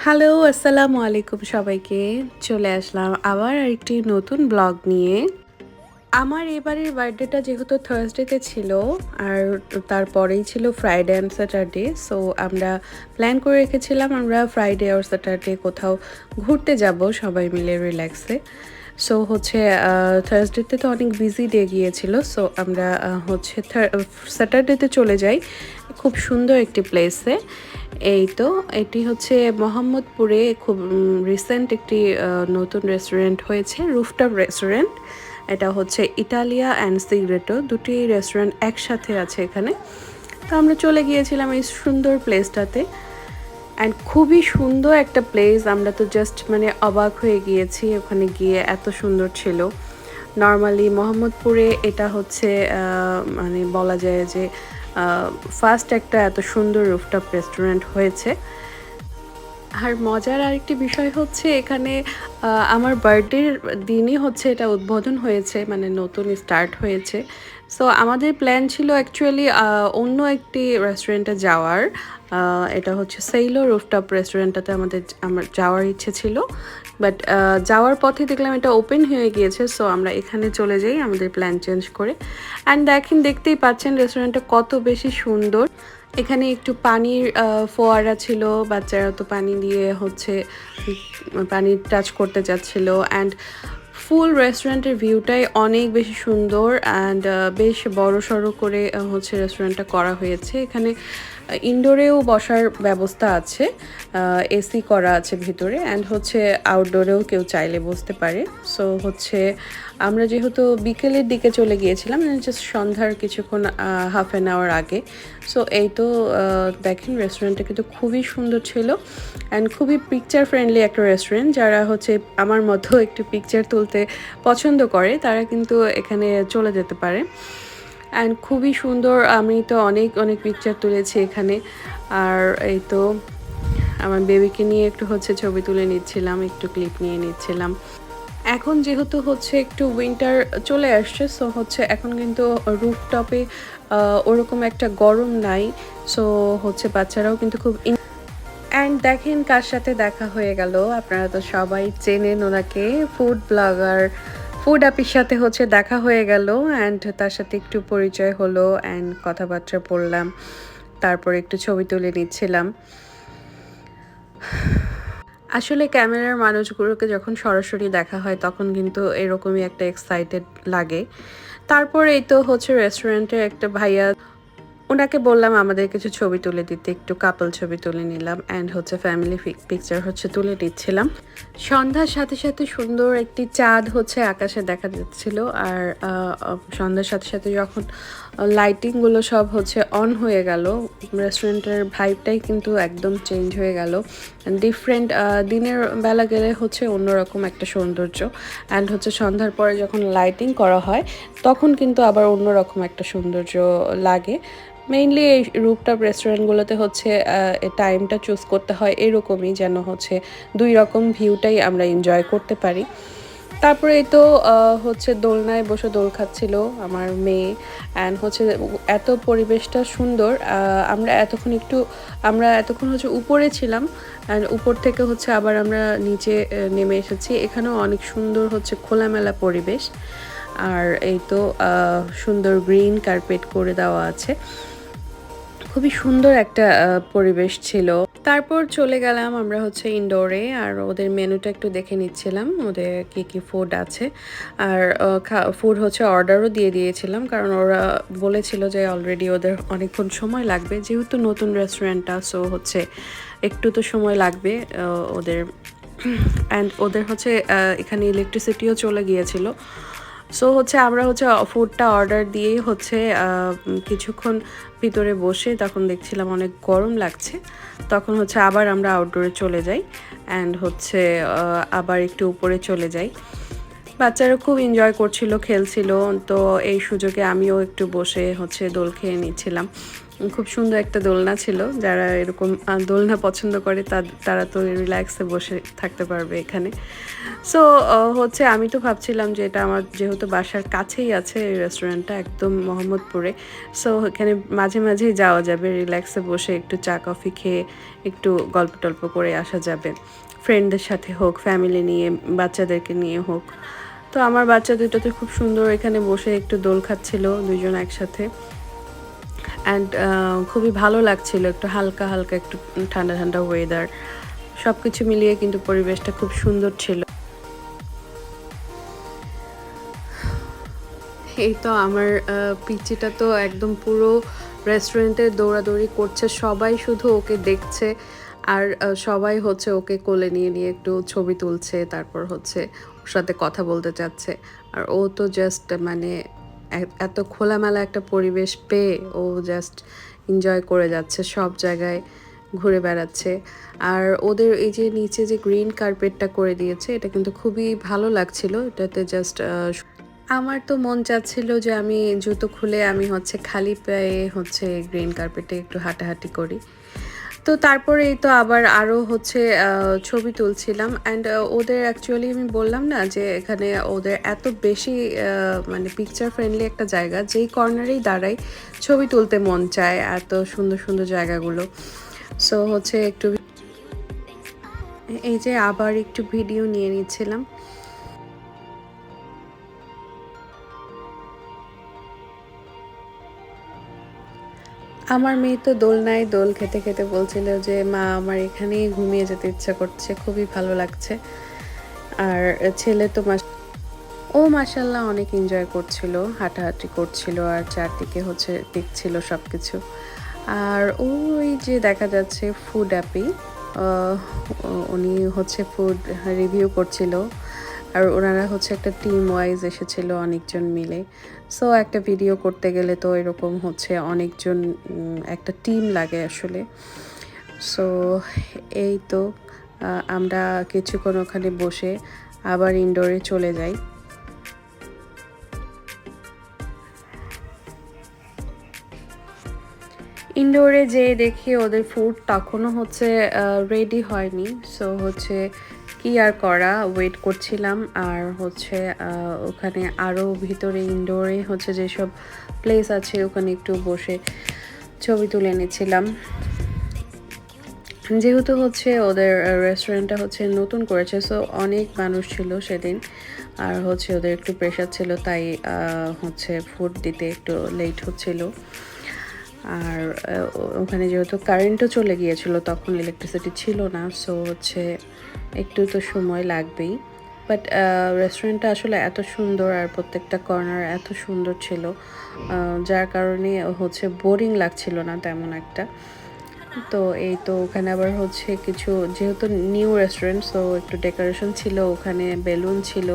Hello, আসসালামু আলাইকুম সবাইকে। চলে আসলাম আবার আরেকটি নতুন ব্লগ নিয়ে। আমার এবারের বার্থডেটা যেহেতু থার্সডেতে ছিল আর তারপরেই ছিল ফ্রাইডে অ্যান্ড স্যাটারডে। সো আমরা প্ল্যান করে রেখেছিলাম আমরা ফ্রাইডে আর স্যাটারডে কোথাও ঘুরতে যাব সবাই মিলে রিল্যাক্সে। সো হচ্ছে থার্সডেতে তো অনেক বিজি ডে গিয়েছিল। সো আমরা হচ্ছে স্যাটারডেতে চলে যাই খুব সুন্দর একটি প্লেসে। এই তো এটি হচ্ছে মোহাম্মদপুরে খুব রিসেন্ট একটি নতুন রেস্টুরেন্ট হয়েছে, রুফটপ রেস্টুরেন্ট। এটা হচ্ছে ইটালিয়া অ্যান্ড সিগ্রেটো, দুটি রেস্টুরেন্ট একসাথে আছে এখানে। তো আমরা চলে গিয়েছিলাম এই সুন্দর প্লেসটাতে, অ্যান্ড খুবই সুন্দর একটা প্লেস। আমরা তো জাস্ট মানে অবাক হয়ে গিয়েছি ওখানে গিয়ে, এত সুন্দর ছিল। নর্মালি মোহাম্মদপুরে এটা হচ্ছে মানে বলা যায় যে ফার্স্ট একটা এত সুন্দর রুফটপ রেস্টুরেন্ট হয়েছে। আর মজার আরেকটি বিষয় হচ্ছে এখানে আমার বার্থডের দিনই হচ্ছে এটা উদ্বোধন হয়েছে, মানে নতুন স্টার্ট হয়েছে। সো আমাদের প্ল্যান ছিল অ্যাকচুয়ালি অন্য একটি রেস্টুরেন্টে যাওয়ার। এটা হচ্ছে সেইলো রুফটপ রেস্টুরেন্টটাতে আমার যাওয়ার ইচ্ছে ছিল, বাট যাওয়ার পথে দেখলাম এটা ওপেন হয়ে গিয়েছে। সো আমরা এখানে চলে যাই আমাদের প্ল্যান চেঞ্জ করে। অ্যান্ড দেখতেই পাচ্ছেন রেস্টুরেন্টটা কত বেশি সুন্দর। এখানে একটু পানির ফোয়ারা ছিল, বাচ্চারা তো পানি দিয়ে হচ্ছে পানি টাচ করতে যাচ্ছিল। অ্যান্ড ফুল রেস্টুরেন্টের ভিউটাই অনেক বেশি সুন্দর, অ্যান্ড বেশ বড় সড়ো করে হচ্ছে রেস্টুরেন্টটা করা হয়েছে। এখানে ইনডোরেও বসার ব্যবস্থা আছে, এসি করা আছে ভিতরে, অ্যান্ড হচ্ছে আউটডোরেও কেউ চাইলে বসতে পারে। সো হচ্ছে আমরা যেহেতু বিকেলের দিকে চলে গিয়েছিলাম, জাস্ট সন্ধ্যার কিছুক্ষণ হাফ অ্যান আওয়ার আগে। সো এই তো দেখেন রেস্টুরেন্টটা কিন্তু খুবই সুন্দর ছিল, অ্যান্ড খুবই পিকচার ফ্রেন্ডলি একটা রেস্টুরেন্ট। যারা হচ্ছে আমার মতো একটু পিকচার তুলতে পছন্দ করে তারা কিন্তু এখানে চলে যেতে পারে। অ্যান্ড খুবই সুন্দর, আমি তো অনেক অনেক পিকচার তুলেছি এখানে। আর এই তো আমার বেবিকে নিয়ে একটু হচ্ছে ছবি তুলে নিচ্ছিলাম, একটু ক্লিপ নিয়ে নিচ্ছিলাম। এখন যেহেতু হচ্ছে একটু উইন্টার চলে আসছে, সো হচ্ছে এখন কিন্তু রুফটপে ওরকম একটা গরম নাই। সো হচ্ছে বাচ্চারাও কিন্তু খুব অ্যান্ড দেখেন কার সাথে দেখা হয়ে গেল। আপনারা তো সবাই চেনেন ওনাকে, ফুড ব্লগার ফুড অ্যাপির সাথে হচ্ছে দেখা হয়ে গেল। অ্যান্ড তার সাথে একটু পরিচয় হলো, অ্যান্ড কথাবার্তা বললাম, তারপর একটু ছবি তুলে নিচ্ছিলাম। আসলে ক্যামেরার মানুষগুলোকে যখন সরাসরি দেখা হয় তখন কিন্তু এরকমই একটা এক্সাইটেড লাগে। তারপর এই তো হচ্ছে রেস্টুরেন্টের একটা ভাইয়া, ওনাকে বললাম আমাদের কিছু ছবি তুলে দিতে, একটু কাপল ছবি তুলে নিলাম, অ্যান্ড হচ্ছে ফ্যামিলি পিকচার হচ্ছে তুলে দিচ্ছিলাম। সন্ধ্যার সাথে সাথে সুন্দর একটি চাঁদ হচ্ছে আকাশে দেখা যাচ্ছিল। আর সন্ধ্যার সাথে সাথে যখন লাইটিংগুলো সব হচ্ছে অন হয়ে গেল, রেস্টুরেন্টের ভাইবটাই কিন্তু একদম চেঞ্জ হয়ে গেল। ডিফারেন্ট দিনের বেলা গেলে হচ্ছে অন্যরকম একটা সৌন্দর্য, অ্যান্ড হচ্ছে সন্ধ্যার পরে যখন লাইটিং করা হয় তখন কিন্তু আবার অন্যরকম একটা সৌন্দর্য লাগে। মেইনলি এই রুফটপ রেস্টুরেন্টগুলোতে হচ্ছে টাইমটা চুজ করতে হয় এরকমই, যেন হচ্ছে দুই রকম ভিউটাই আমরা এনজয় করতে পারি। তারপরে এই তো হচ্ছে দোলনায় বসে দোল খাচ্ছিল আমার মেয়ে, অ্যান্ড হচ্ছে এত পরিবেশটা সুন্দর। আমরা এতক্ষণ হচ্ছে উপরে ছিলাম, অ্যান্ড উপর থেকে হচ্ছে আবার আমরা নিচে নেমে এসেছি। এখানেও অনেক সুন্দর হচ্ছে খোলামেলা পরিবেশ। আর এই তো সুন্দর গ্রিন কার্পেট করে দেওয়া আছে, খুবই সুন্দর একটা পরিবেশ ছিল। তারপর চলে গেলাম আমরা হচ্ছে ইনডোরে, আর ওদের মেনুটা একটু দেখে নিচ্ছিলাম ওদের কি কি ফুড আছে। আর ফুড হচ্ছে অর্ডারও দিয়ে দিয়েছিলাম, কারণ ওরা বলেছিল যে অলরেডি ওদের অনেকক্ষণ সময় লাগবে, যেহেতু নতুন রেস্টুরেন্টটা। সো হচ্ছে একটু তো সময় লাগবে ওদের। অ্যান্ড ওদের হচ্ছে এখানে ইলেকট্রিসিটিও চলে গিয়েছিল। সো হচ্ছে আমরা হচ্ছে ফুডটা অর্ডার দিয়েই হচ্ছে কিছুক্ষণ ভিতরে বসে তখন দেখছিলাম অনেক গরম লাগছে, তখন হচ্ছে আবার আমরা আউটডোরে চলে যাই, অ্যান্ড হচ্ছে আবার একটু উপরে চলে যাই। বাচ্চারা খুব এনজয় করছিল, খেলছিল। তো এই সুযোগে আমিও একটু বসে হচ্ছে দোল খেয়ে নিচ্ছিলাম। খুব সুন্দর একটা দোলনা ছিল। যারা এরকম দোলনা পছন্দ করে তারা তো রিল্যাক্সে বসে থাকতে পারবে এখানে। সো হচ্ছে আমি তো ভাবছিলাম যে এটা আমার যেহেতু বাসার কাছেই আছে এই রেস্টুরেন্টটা একদম মোহাম্মদপুরে। সো এখানে মাঝে মাঝেই যাওয়া যাবে, রিল্যাক্সে বসে একটু চা কফি খেয়ে একটু গল্প-টল্প করে আসা যাবে। ফ্রেন্ডদের সাথে হোক, ফ্যামিলি নিয়ে, বাচ্চাদেরকে নিয়ে হোক। তো আমার বাচ্চা দুটো তো খুব সুন্দর এখানে বসে একটু দোল খাচ্ছিল ২ জন একসাথে। অ্যান্ড খুবই ভালো লাগছিল, একটু হালকা হালকা একটু ঠান্ডা ঠান্ডা ওয়েদার, সব কিছু মিলিয়ে কিন্তু পরিবেশটা খুব সুন্দর ছিল। এই তো আমার পিচ্চিটা তো একদম পুরো রেস্টুরেন্টে দৌড়াদৌড়ি করছে, সবাই শুধু ওকে দেখছে আর সবাই হচ্ছে ওকে কোলে নিয়ে নিয়ে একটু ছবি তুলছে, তারপর হচ্ছে ওর সাথে কথা বলতে চাচ্ছে। আর ও তো জাস্ট মানে এত খোলামেলা একটা পরিবেশ পেয়ে ও জাস্ট এনজয় করে যাচ্ছে, সব জায়গায় ঘুরে বেড়াচ্ছে। আর ওদের এই যে নিচে যে গ্রিন কার্পেটটা করে দিয়েছে এটা কিন্তু খুবই ভালো লাগছিল। এটাতে জাস্ট আমার তো মন চাচ্ছিল যে আমি জুতো খুলে আমি হচ্ছে খালি পায়ে হচ্ছে গ্রিন কার্পেটে একটু হাঁটাহাঁটি করি। তো তারপরে এই তো আবার আরও হচ্ছে ছবি তুলছিলাম। অ্যান্ড ওদের অ্যাকচুয়ালি আমি বললাম না যে এখানে ওদের এত বেশি মানে পিকচার ফ্রেন্ডলি একটা জায়গা, যেই কর্নারেই দাঁড়াই ছবি তুলতে মন চায়, এত সুন্দর সুন্দর জায়গাগুলো। সো হচ্ছে একটু এই যে আবার একটু ভিডিও নিয়ে নিচ্ছিলাম। আমার মেয়ে তো দোলনায় দোল খেতে খেতে বলছিল যে মা আমার এখানেই ঘুমিয়ে যেতে ইচ্ছা করছে, খুবই ভালো লাগছে। আর ছেলে তো ও মাশাল্লাহ অনেক এনজয় করছিল, হাঁটাহাঁটি করছিল আর চারদিকে হচ্ছে দেখছিল সব কিছু। আর ওই যে দেখা যাচ্ছে ফুড অ্যাপি, উনি হচ্ছে ফুড রিভিউ করছিল। আর ওনারা হচ্ছে একটা টিম ওয়াইজ এসেছিল অনেকজন মিলে। সো একটা ভিডিও করতে গেলে তো এরকম হচ্ছে অনেকজন, একটা টিম লাগে আসলে। সো এই তো আমরা কিছুক্ষণ ওখানে বসে আবার ইনডোরে চলে যাই। ইনডোরে যেয়ে দেখি ওদের ফুড তখনও হচ্ছে রেডি হয়নি। সো হচ্ছে কি আর করা, ওয়েট করছিলাম। আর হচ্ছে ওখানে আরও ভিতরে ইনডোরে হচ্ছে যেসব প্লেস আছে ওখানে একটু বসে ছবি তুলে নিচ্ছিলাম। যেহেতু হচ্ছে ওদের রেস্টুরেন্টটা হচ্ছে নতুন করেছে, সো অনেক মানুষ ছিল সেদিন। আর হচ্ছে ওদের একটু প্রেশার ছিল, তাই হচ্ছে ফুড দিতে একটু লেট হচ্ছিল। আর ওখানে যেহেতু কারেন্টও চলে গিয়েছিল, তখন ইলেকট্রিসিটি ছিল না, সো হচ্ছে একটু তো সময় লাগবেই। বাট রেস্টুরেন্টটা আসলে এত সুন্দর আর প্রত্যেকটা কর্নার এত সুন্দর ছিল, যার কারণে হচ্ছে বোরিং লাগছিল না তেমন একটা। তো এই তো ওখানে আবার হচ্ছে কিছু, যেহেতু নিউ রেস্টুরেন্ট, সো একটু ডেকোরেশন ছিল, ওখানে বেলুন ছিল,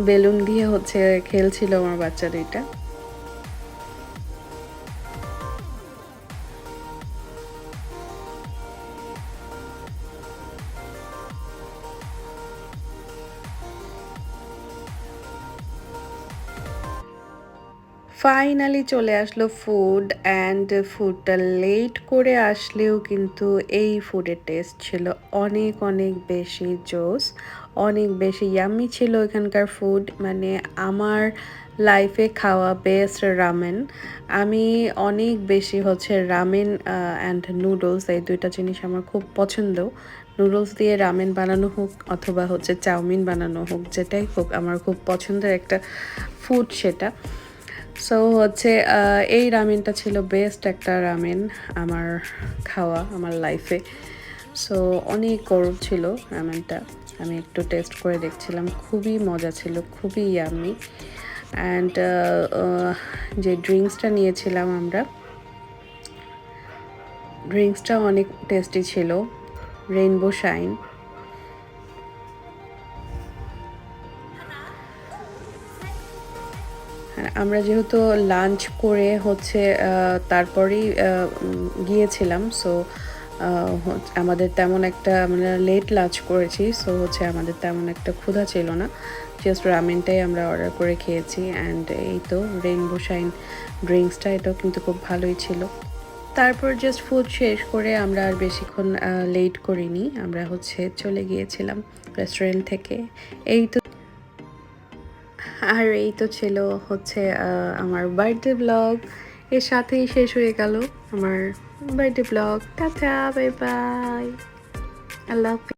বেলুন দিয়ে হচ্ছে খেলছিল আমার বাচ্চা দুইটা। ফাইনালি চলে আসলো ফুড। অ্যান্ড ফুডটা লেট করে আসলেও কিন্তু এই ফুডের টেস্ট ছিল অনেক অনেক বেশি জোস, অনেক বেশি ইয়াম্মি ছিল এখানকার ফুড। মানে আমার লাইফে খাওয়া বেস্ট রামেন। আমি অনেক বেশি হচ্ছে রামেন অ্যান্ড নুডলস, এই দুইটা জিনিস আমার খুব পছন্দ। নুডলস দিয়ে রামেন বানানো হোক অথবা হচ্ছে চাউমিন বানানো হোক, যেটাই হোক আমার খুব পছন্দের একটা ফুড সেটা। সো হচ্ছে এই রামেনটা ছিল বেস্ট একটা রামেন আমার খাওয়া আমার লাইফে। সো অনেক গরম ছিল রামেনটা, আমি একটু টেস্ট করে দেখছিলাম, খুবই মজা ছিল, খুবই ইয়াম্মি। অ্যান্ড যে ড্রিঙ্কসটা নিয়েছিলাম আমরা, ড্রিঙ্কসটা অনেক টেস্টি ছিল, রেইনবো শাইন। আমরা যেহেতু লাঞ্চ করে হচ্ছে তারপরেই গিয়েছিলাম, সো আমাদের তেমন একটা, আমরা লেট লাঞ্চ করেছি, সো হচ্ছে আমাদের তেমন একটা ক্ষুধা ছিল না, জাস্ট রামেনটাই আমরা অর্ডার করে খেয়েছি। অ্যান্ড এই তো রেইনবো শাইন ড্রিঙ্কসটা, এটাও কিন্তু খুব ভালোই ছিল। তারপর জাস্ট ফুড শেষ করে আমরা আর বেশিক্ষণ লেট করিনি, আমরা চলে গিয়েছিলাম রেস্টুরেন্ট থেকে। এই তো এই তো ছিল আমার বার্থডে ব্লগ। এর সাথেই শেষ হয়ে গেল আমার birthday blog. Tata, bye bye, আল্লাহ হাফেজ।